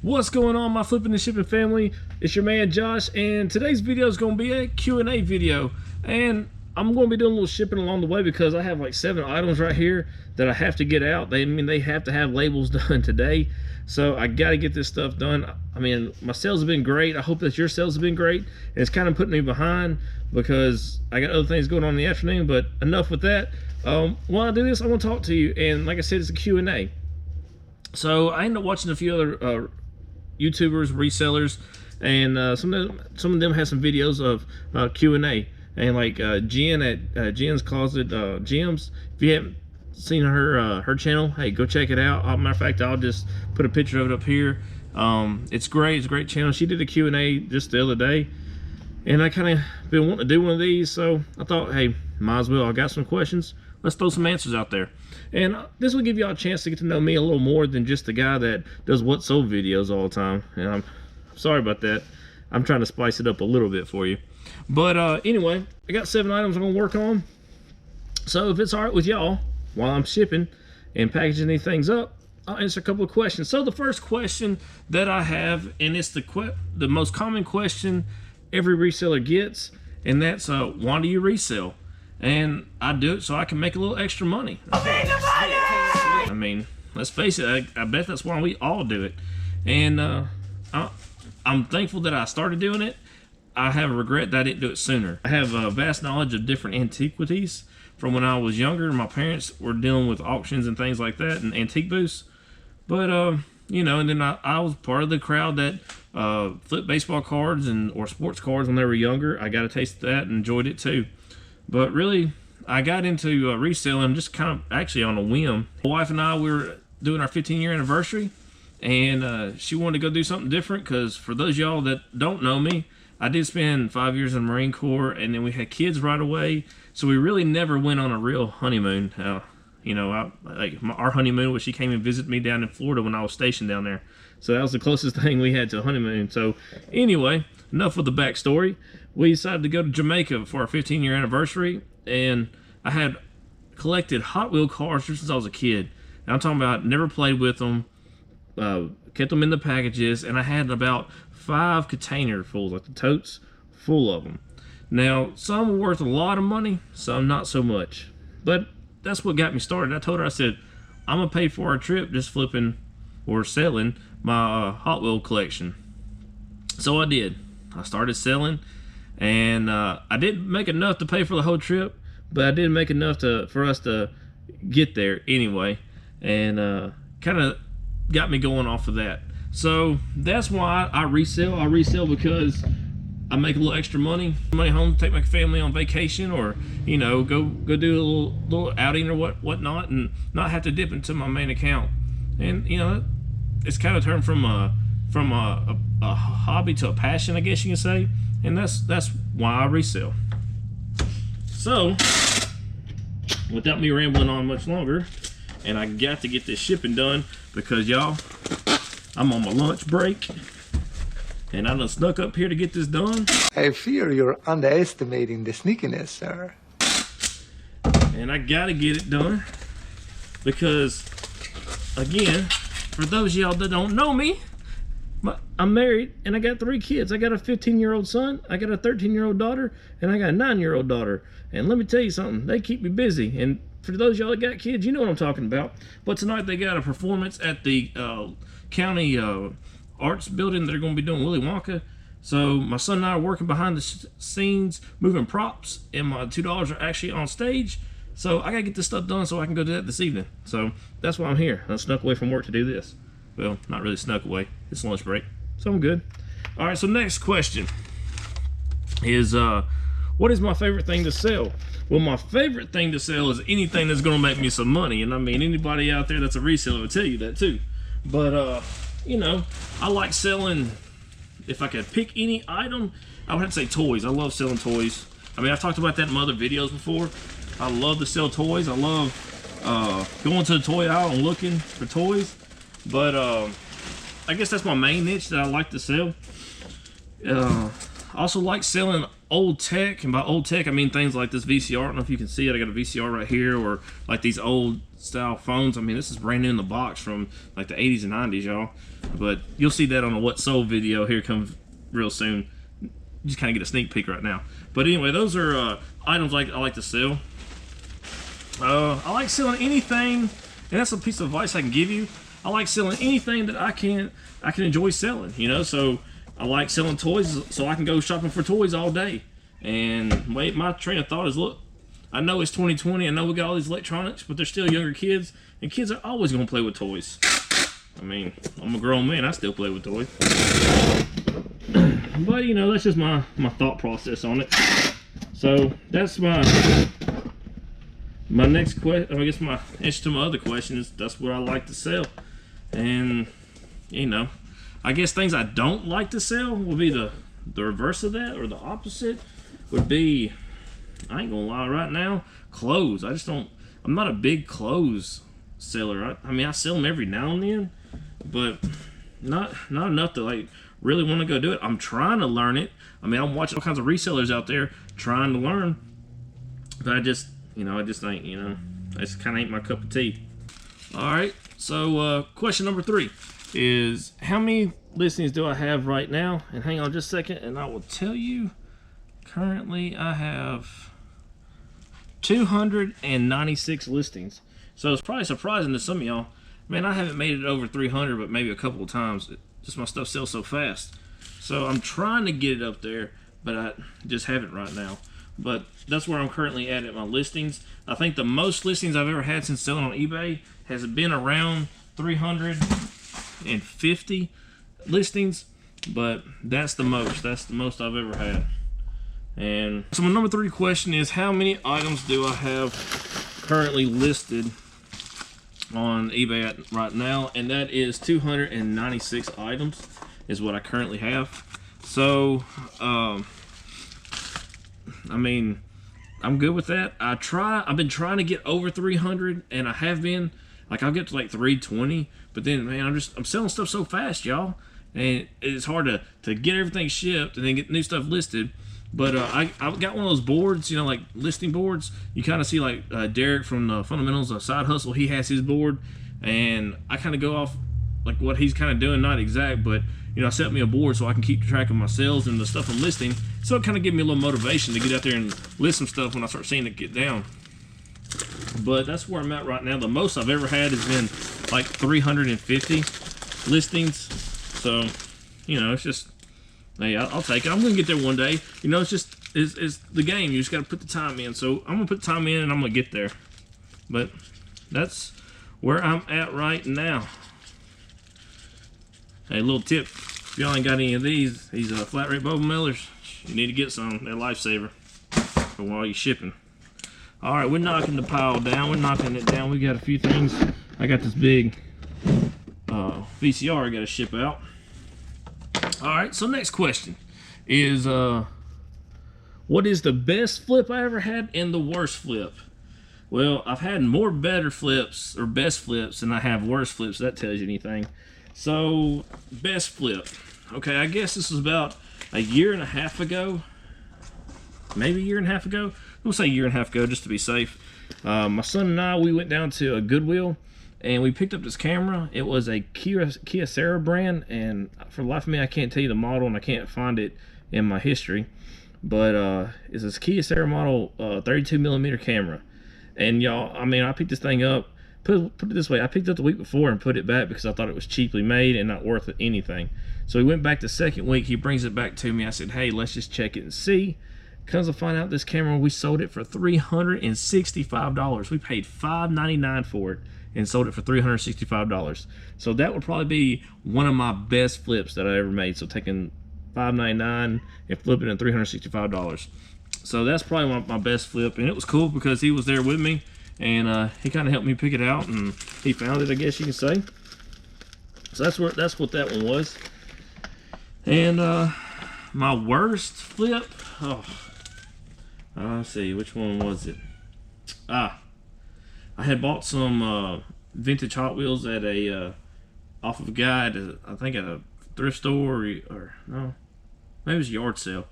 What's going on, my flipping and shipping family? It's your man Josh, and today's video is going to be a Q&A video, and I'm going to be doing a little shipping along the way because I have like 7 items right here that I have to get out. They have to have labels done today, so I got to get this stuff done. I mean, my sales have been great. I hope that your sales have been great, and it's kind of putting me behind because I got other things going on in the afternoon. But enough with that. While I do this, I want to talk to you, and like I said, it's a Q&A. So I ended up watching a few other YouTubers, resellers, and some of them have some videos of Q&A, and like Jen at Jen's Closet Gems. If you haven't seen her channel, hey, go check it out. Matter of fact, I'll just put a picture of it up here. It's great. It's a great channel. She did a Q&A just the other day, and I kind of been wanting to do one of these, so I thought, hey, might as well. I got some questions. Let's throw some answers out there. And this will give y'all a chance to get to know me a little more than just the guy that does what sold videos all the time. And I'm sorry about that. I'm trying to spice it up a little bit for you. But anyway, I got 7 items I'm going to work on. So if it's all right with y'all, while I'm shipping and packaging these things up, I'll answer a couple of questions. So the first question that I have, and it's the most common question every reseller gets, and that's why do you resell? And I do it so I can make a little extra money. I mean, let's face it, I bet that's why we all do it. And I'm thankful that I started doing it. I have a regret that I didn't do it sooner. I have a vast knowledge of different antiquities from when I was younger. My parents were dealing with auctions and things like that and antique booths. But, you know, and then I was part of the crowd that flipped baseball cards or sports cards when they were younger. I got a taste of that and enjoyed it too. But really, I got into reselling just kind of actually on a whim. My wife and I, we were doing our 15-year anniversary, and she wanted to go do something different because for those of y'all that don't know me, I did spend 5 years in the Marine Corps, and then we had kids right away, so we really never went on a real honeymoon. You know, our honeymoon was she came and visited me down in Florida when I was stationed down there. So that was the closest thing we had to a honeymoon. So anyway, enough with the backstory. We decided to go to Jamaica for our 15-year anniversary, and I had collected Hot Wheel cars since I was a kid. And I'm talking about never played with them, kept them in the packages, and I had about 5 container fulls, like the totes, full of them. Now, some were worth a lot of money, some not so much. But that's what got me started. I told her, I said, I'm going to pay for our trip just flipping or selling my Hot Wheel collection. So I did. I started selling, and I didn't make enough to pay for the whole trip, but I did make enough for us to get there anyway, and kind of got me going off of that. So that's why I resell. I resell because I make a little extra money home, take my family on vacation, or you know, go do a little outing or whatnot, and not have to dip into my main account. And you know, it's kind of turned from a hobby to a passion, I guess you can say, and that's why I resell. So without me rambling on much longer, and I got to get this shipping done because y'all, I'm on my lunch break. And I done snuck up here to get this done. I fear you're underestimating the sneakiness, sir. And I gotta get it done because, again, for those of y'all that don't know me, I'm married and I got 3 kids. I got a 15-year-old son, I got a 13-year-old daughter, and I got a 9-year-old daughter. And let me tell you something, they keep me busy. And for those of y'all that got kids, you know what I'm talking about. But tonight they got a performance at the county arts building. They're going to be doing Willy Wonka. So my son and I are working behind the scenes, moving props, and my 2 daughters are actually on stage. So I got to get this stuff done so I can go do that this evening. So that's why I'm here. I snuck away from work to do this. Well, not really snuck away. It's lunch break. So I'm good. All right, so next question is, what is my favorite thing to sell? Well, my favorite thing to sell is anything that's going to make me some money. And I mean, anybody out there that's a reseller will tell you that too. But, you know, I like selling. If I could pick any item, I would have to say toys. I love selling toys. I mean, I've talked about that in my other videos before. I love to sell toys. I love going to the toy aisle and looking for toys. But I guess that's my main niche that I like to sell. I also like selling old tech, and by old tech I mean things like this VCR. I don't know if you can see it. I got a VCR right here, or like these old style phones. I mean, this is brand new in the box from like the 80s and 90s, y'all. But you'll see that on a What Sold video here comes real soon. Just kind of get a sneak peek right now. But anyway, those are items I like to sell. I like selling anything, and that's a piece of advice I can give you. I like selling anything that I can enjoy selling, you know. So I like selling toys, so I can go shopping for toys all day. And wait, my train of thought is, look, I know it's 2020, I know we got all these electronics, but they're still younger kids, and kids are always gonna play with toys. I mean, I'm a grown man, I still play with toys. But you know, that's just my thought process on it. So that's my next question. I guess my answer to my other question is that's what I like to sell. And you know, I guess things I don't like to sell would be the reverse of that, or the opposite would be, I ain't gonna lie right now, clothes. I just don't, I'm not a big clothes seller. I mean, I sell them every now and then, but not enough to like really want to go do it. I'm trying to learn it. I mean, I'm watching all kinds of resellers out there trying to learn, but I just ain't, you know, it just kind of ain't my cup of tea. All right, so question number 3 is, how many listings do I have right now? And hang on just a second and I will tell you. Currently I have 296 listings. So it's probably surprising to some of y'all. Man, I haven't made it over 300 but maybe a couple of times. Just my stuff sells so fast. So I'm trying to get it up there, but I just haven't right now. But that's where I'm currently at my listings. I think the most listings I've ever had since selling on eBay has been around 350 listings, but that's the most. That's the most I've ever had. And so my number 3 question is, how many items do I have currently listed on eBay right now? And that is 296 items is what I currently have. So I mean, I'm good with that. I've been trying to get over 300, and I have been. Like, I'll get to like 320, but then, man, I'm selling stuff so fast, y'all, and it's hard to get everything shipped and then get new stuff listed. But I got one of those boards, you know, like listing boards. You kind of see like Derek from the Fundamentals of Side Hustle. He has his board, and I kind of go off like what he's kind of doing, not exact, but you know, I set me a board so I can keep track of my sales and the stuff I'm listing. So it kind of gives me a little motivation to get out there and list some stuff when I start seeing it get down. But that's where I'm at right now. The most I've ever had has been like 350 listings. So, you know, it's just, hey, I'll take it. I'm gonna get there one day. You know, it's just, it's the game. You just got to put the time in. So I'm gonna put the time in, and I'm gonna get there. But that's where I'm at right now. Hey, little tip: if y'all ain't got any of these flat rate bubble mailers, you need to get some. They're a lifesaver for while you're shipping. All right, we're knocking the pile down. We're knocking it down. We got a few things. I got this big VCR I got to ship out. All right, so next question is, what is the best flip I ever had and the worst flip? Well, I've had more better flips or best flips than I have worst flips. That tells you anything. So, best flip. Okay, I guess this was about a year and a half ago. Maybe a year and a half ago. We'll say a year and a half ago just to be safe. My son and I, we went down to a Goodwill and we picked up this camera. It was a Kyocera brand, and for the life of me, I can't tell you the model and I can't find it in my history. But it's this Kyocera model 32mm camera. And y'all, I mean, I picked this thing up, put it this way, I picked it up the week before and put it back because I thought it was cheaply made and not worth anything. So we went back the second week, he brings it back to me. I said, hey, let's just check it and see. Comes to find out, this camera, we sold it for $365. We paid $599 for it and sold it for $365. So that would probably be one of my best flips that I ever made. So taking $599 and flipping it at $365. So that's probably my best flip, and it was cool because he was there with me, and he kind of helped me pick it out, and he found it, I guess you can say. So that's what that one was. And my worst flip, let's see, which one was it? I had bought some vintage Hot Wheels at a off of a guy at I think at a thrift store, or no, maybe it was a yard sale.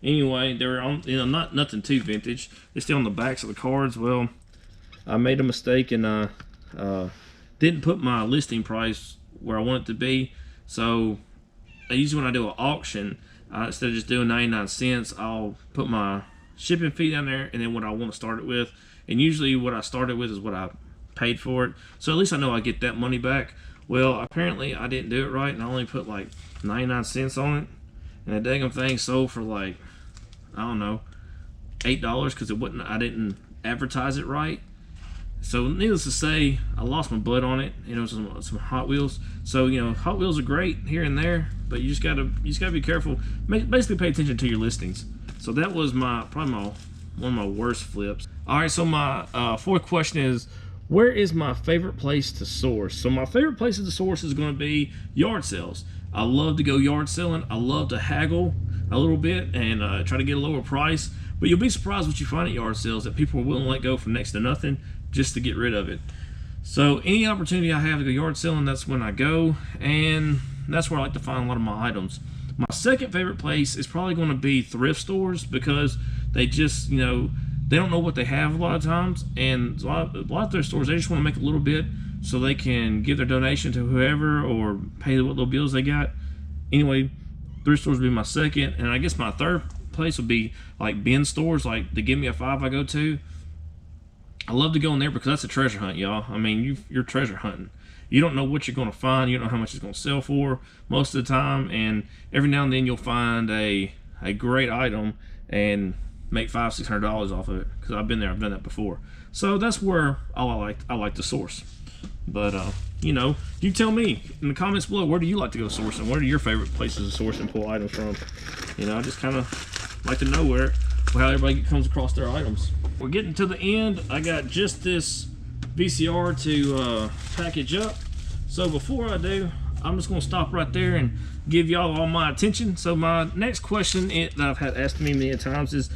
Anyway, they were on, nothing too vintage. They're still on the backs of the cards. Well, I made a mistake and didn't put my listing price where I want it to be. So usually when I do an auction, instead of just doing 99 cents, I'll put my shipping fee down there and then what I want to start it with. And usually what I started with is what I paid for it. So at least I know I get that money back. Well, apparently I didn't do it right, and I only put like 99 cents on it. And the daggum thing sold for like, I don't know, $8 because I didn't advertise it right. So needless to say, I lost my butt on it. Some Hot Wheels. So Hot Wheels are great here and there, but you just gotta be careful. Basically, pay attention to your listings. So that was probably one of my worst flips. All right, so my fourth question is, where is my favorite place to source? So my favorite place to source is going to be yard sales. I love to go yard selling. I love to haggle a little bit and try to get a lower price. But you'll be surprised what you find at yard sales, that people are willing to let go for next to nothing just to get rid of it. So any opportunity I have to go yard selling, that's when I go, and that's where I like to find a lot of my items. My second favorite place is probably going to be thrift stores, because they just, they don't know what they have a lot of times, and a lot of their stores, they just want to make a little bit so they can give their donation to whoever or pay what little bills they got. Anyway, thrift stores would be my second, and I guess my third place would be like bin stores, like the Give Me a Five I go to. I love to go in there because that's a treasure hunt, y'all. I mean, you're treasure hunting. You don't know what you're going to find. You don't know how much it's going to sell for most of the time, and every now and then you'll find a great item and make $500-600 off of it, because I've been there. I've done that before. So that's where I like to source. But you tell me in the comments below, where do you like to go sourcing? What are your favorite places to source and pull items from? I just kind of like to know how everybody comes across their items. We're getting to the end. I got just this VCR to package up. So before I do, I'm just going to stop right there and give y'all all my attention. So my next question that I've had asked me many times is,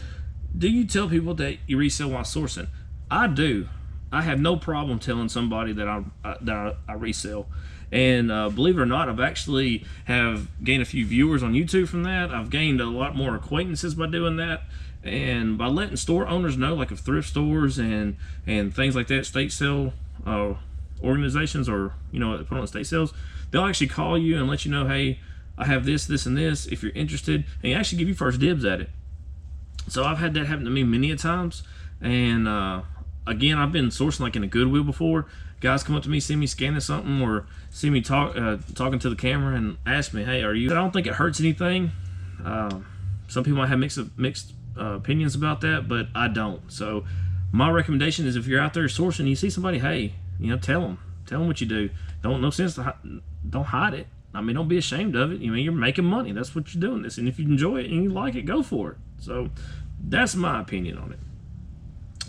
do you tell people that you resell while sourcing? I do. I have no problem telling somebody that I resell. And believe it or not, I've actually have gained a few viewers on YouTube from that. I've gained a lot more acquaintances by doing that. And by letting store owners know, like of thrift stores and things like that, estate sale organizations, or put on estate sales, they'll actually call you and let you know, hey, I have this, this, and this, if you're interested, and they actually give you first dibs at it. So I've had that happen to me many a times. And again, I've been sourcing like in a Goodwill before. Guys come up to me, see me scanning something, or see me talking to the camera and ask me, hey, are you? I don't think it hurts anything. Some people might have mixed opinions about that, but I don't. So my recommendation is, if you're out there sourcing, you see somebody, hey, tell them what you do. Don't hide it. I mean, don't be ashamed of it. You're making money. That's what you're doing this, and if you enjoy it and you like it, go for it. So that's my opinion on it.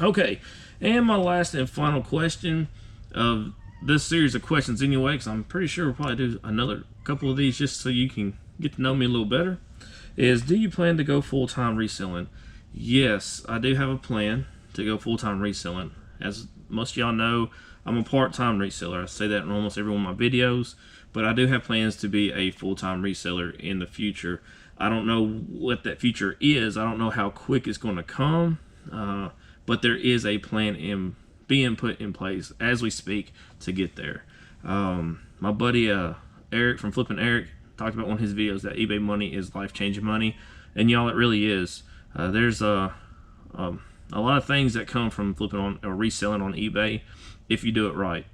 Okay, and my last and final question of this series of questions anyway, because I'm pretty sure we'll probably do another couple of these just so you can get to know me a little better, is, do you plan to go full-time reselling? Yes, I do have a plan to go full-time reselling. As most of y'all know, I'm a part-time reseller. I say that in almost every one of my videos, but I do have plans to be a full-time reseller in the future. I don't know what that future is. I don't know how quick it's going to come, but there is a plan being put in place as we speak to get there. My buddy Eric from Flipping Eric talked about one of his videos that eBay money is life-changing money, and y'all, it really is. There's a lot of things that come from flipping on or reselling on eBay if you do it right.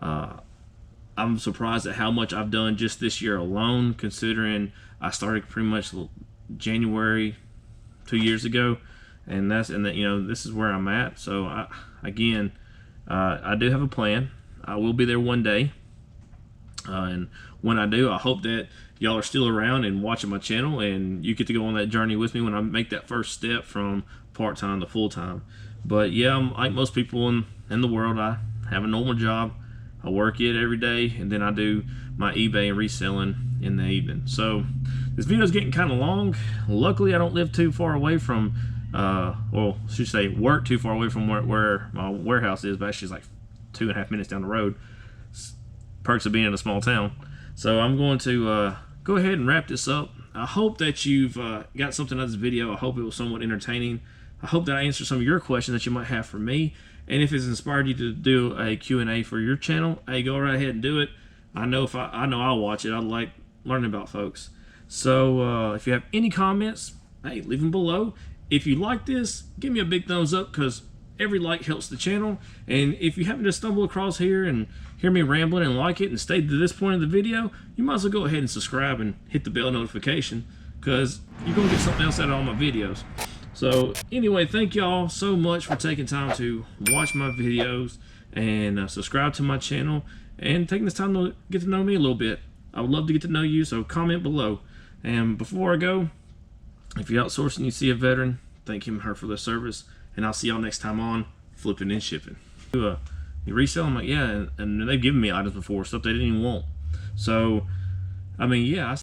I'm surprised at how much I've done just this year alone, considering I started pretty much January 2 years ago, and this is where I'm at. So I do have a plan. I will be there one day, and when I do, I hope that y'all are still around and watching my channel, and you get to go on that journey with me when I make that first step from part-time to full-time. But yeah, I'm like most people in the world. I have a normal job. I work it every day, and then I do my eBay and reselling in the evening. So this video is getting kind of long. Luckily, I don't live too far away from, work too far away from where my warehouse is, but actually it's like 2.5 minutes down the road. Perks of being in a small town. So I'm going to go ahead and wrap this up. I hope that you've got something out of this video. I hope it was somewhat entertaining. I hope that I answered some of your questions that you might have for me. And if it's inspired you to do a Q&A for your channel, hey, go right ahead and do it. I know I'll watch it. I like learning about folks. So if you have any comments, hey, leave them below. If you like this, give me a big thumbs up, because every like helps the channel. And if you happen to stumble across here and hear me rambling and like it and stay to this point of the video, you might as well go ahead and subscribe and hit the bell notification, because you're going to get something else out of all my videos. So anyway, thank y'all so much for taking time to watch my videos and subscribe to my channel and taking this time to get to know me a little bit. I would love to get to know you, so comment below. And before I go, if you're outsourcing and you see a veteran, thank him or her for their service. And I'll see y'all next time on Flipping and Shipping. You resell? I'm like, yeah, and they've given me items before, stuff they didn't even want. So, I mean, yeah.